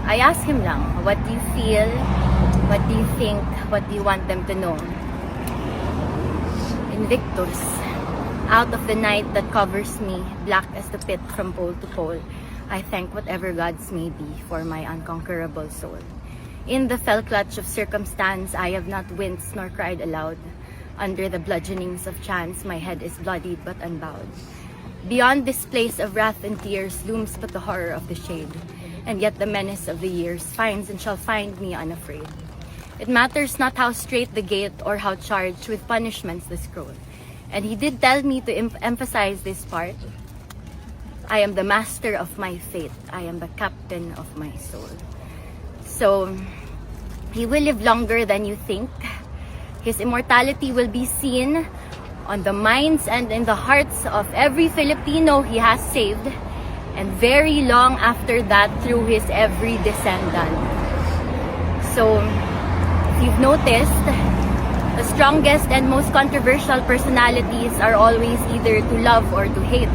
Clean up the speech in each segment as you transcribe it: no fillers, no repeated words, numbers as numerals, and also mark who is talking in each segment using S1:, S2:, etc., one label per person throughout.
S1: I ask him lang, what do you feel? What do you think? What do you want them to know? Invictus, out of the night that covers me, black as the pit from pole to pole, I thank whatever gods may be for my unconquerable soul. In the fell clutch of circumstance, I have not winced nor cried aloud. Under the bludgeonings of chance, my head is bloodied but unbowed. Beyond this place of wrath and tears looms but the horror of the shade, and yet the menace of the years finds and shall find me unafraid. It matters not how straight the gate or how charged with punishments the scroll. And he did tell me to emphasize this part. I am the master of my fate. I am the captain of my soul. So, he will live longer than you think. His immortality will be seen on the minds and in the hearts of every Filipino he has saved, and very long after that through his every descendant. So, if you've noticed, the strongest and most controversial personalities are always either to love or to hate.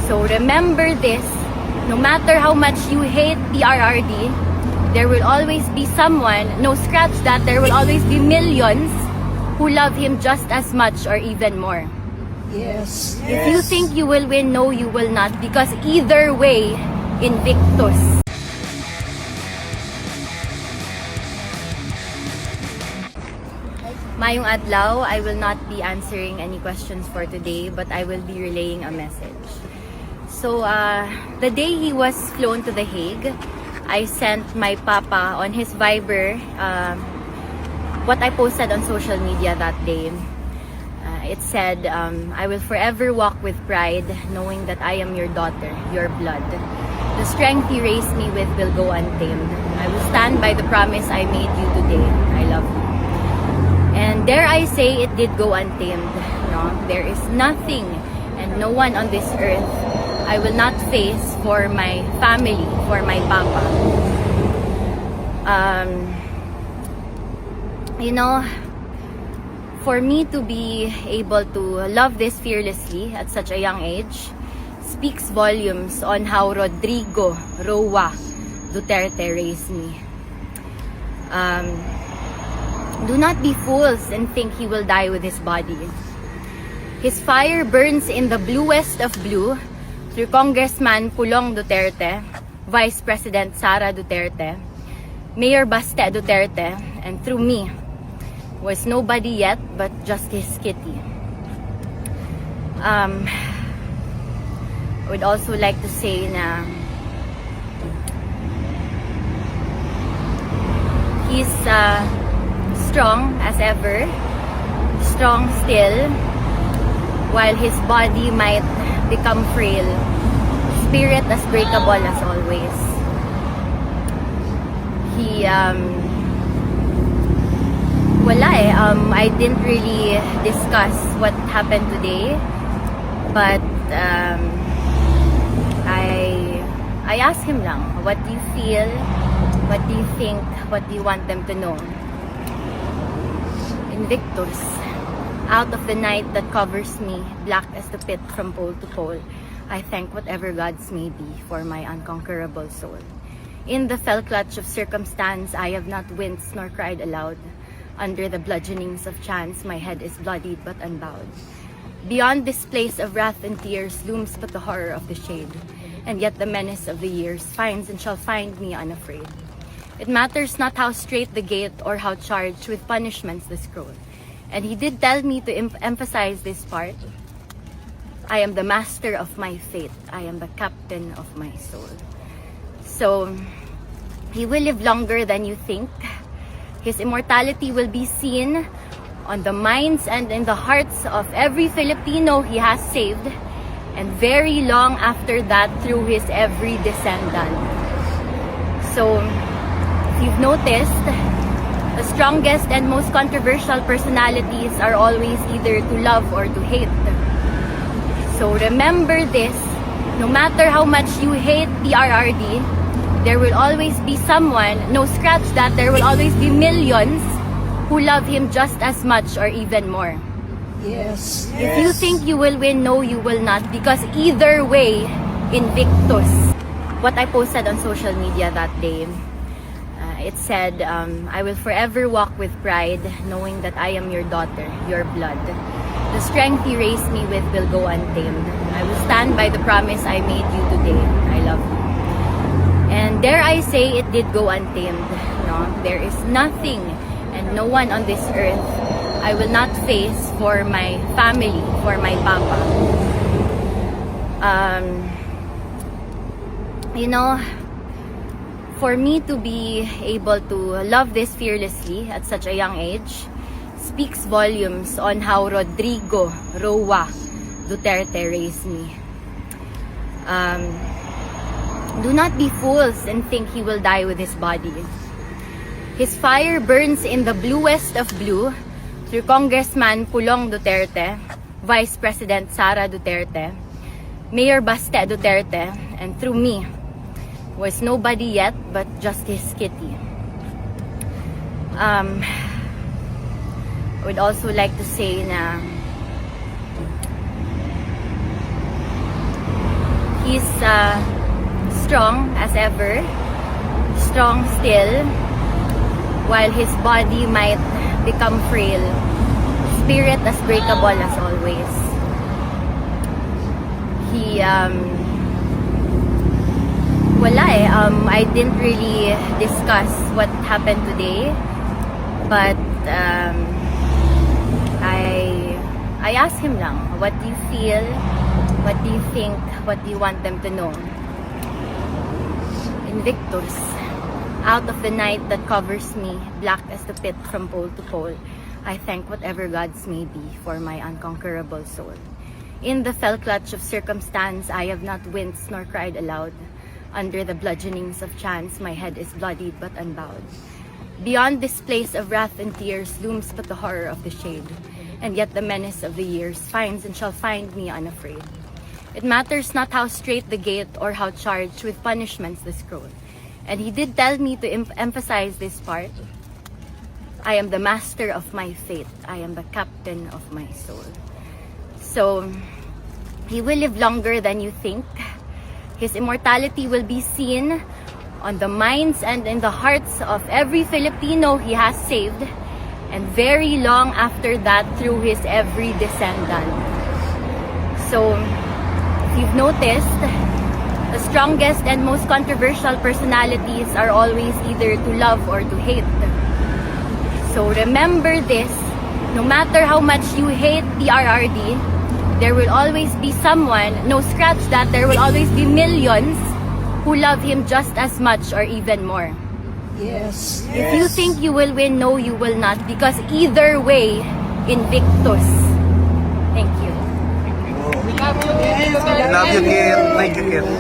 S1: So remember this, no matter how much you hate PRRD, there will always be someone, no scratch that, there will always be millions who love him just as much or even more.
S2: Yes.
S1: If you think you will win, no, you will not, because either way, Invictus. Mayong adlaw, I will not be answering any questions for today, but I will be relaying a message. So, the day he was flown to The Hague, I sent my papa on his Viber what I posted on social media that day. It said, I will forever walk with pride, knowing that I am your daughter, your blood. The strength you raised me with will go untamed. I will stand by the promise I made you today. I love you. And dare I say, it did go untamed. No? There is nothing and no one on this earth I will not face for my family, for my papa. You know, for me to be able to love this fearlessly at such a young age speaks volumes on how Rodrigo Roa Duterte raised me. Do not be fools and think he will die with his body. His fire burns in the bluest of blue through Congressman Pulong Duterte, Vice President Sara Duterte, Mayor Baste Duterte, and through me was nobody yet but Justice Kitty. I would also like to say na he's strong as ever, strong still, while his body might become frail, spirit as breakable as always. He I didn't really discuss what happened today, but I asked him lang, what do you feel? What do you think? What do you want them to know? Invictus, out of the night that covers me, black as the pit from pole to pole, I thank whatever gods may be for my unconquerable soul. In the fell clutch of circumstance, I have not winced nor cried aloud. Under the bludgeonings of chance, my head is bloodied but unbowed. Beyond this place of wrath and tears looms but the horror of the shade, and yet the menace of the years finds and shall find me unafraid. It matters not how straight the gate or how charged with punishments the scroll. And he did tell me to emphasize this part. I am the master of my fate. I am the captain of my soul. So, he will live longer than you think. His immortality will be seen on the minds and in the hearts of every Filipino he has saved, and very long after that through his every descendant. So, if you've noticed, the strongest and most controversial personalities are always either to love or to hate. So remember this, no matter how much you hate PRRD, there will always be someone, no scratch that, there will always be millions who love him just as much or even more.
S2: Yes.
S1: If you think you will win, no, you will not, because either way, Invictus. what I posted on social media that day. It said, I will forever walk with pride, knowing that I am your daughter, your blood. The strength you raised me with will go untamed. I will stand by the promise I made you today. I love you. And dare I say, it did go untamed. No? There is nothing and no one on this earth I will not face for my family, for my papa. For me to be able to love this fearlessly at such a young age speaks volumes on how Rodrigo Roa Duterte raised me. Do not be fools and think he will die with his body. His fire burns in the bluest of blue through Congressman Pulong Duterte, Vice President Sara Duterte, Mayor Baste Duterte, and through me, was nobody yet but just his kitty. I would also like to say na he's strong as ever, strong still, while his body might become frail, spirit as breakable as always. He I didn't really discuss what happened today, but I asked him lang, what do you feel, what do you think, what do you want them to know? Invictus, out of the night that covers me, black as the pit from pole to pole, I thank whatever gods may be for my unconquerable soul. In the fell clutch of circumstance, I have not winced nor cried aloud. Under the bludgeonings of chance, my head is bloodied but unbowed. Beyond this place of wrath and tears looms but the horror of the shade, and yet the menace of the years finds and shall find me unafraid. It matters not how straight the gate or how charged with punishments the scroll. And he did tell me to emphasize this part. I am the master of my fate. I am the captain of my soul. So, he will live longer than you think. His immortality will be seen on the minds and in the hearts of every Filipino he has saved, and very long after that through his every descendant. So, if you've noticed, the strongest and most controversial personalities are always either to love or to hate. So remember this, no matter how much you hate PRRD, there will always be someone, no scratch that, there will always be millions who love him just as much or even more.
S2: Yes.
S1: If you think you will win, no, you will not, because either way, Invictus. Thank you.
S3: We love you, Kit. Thank you, Kit.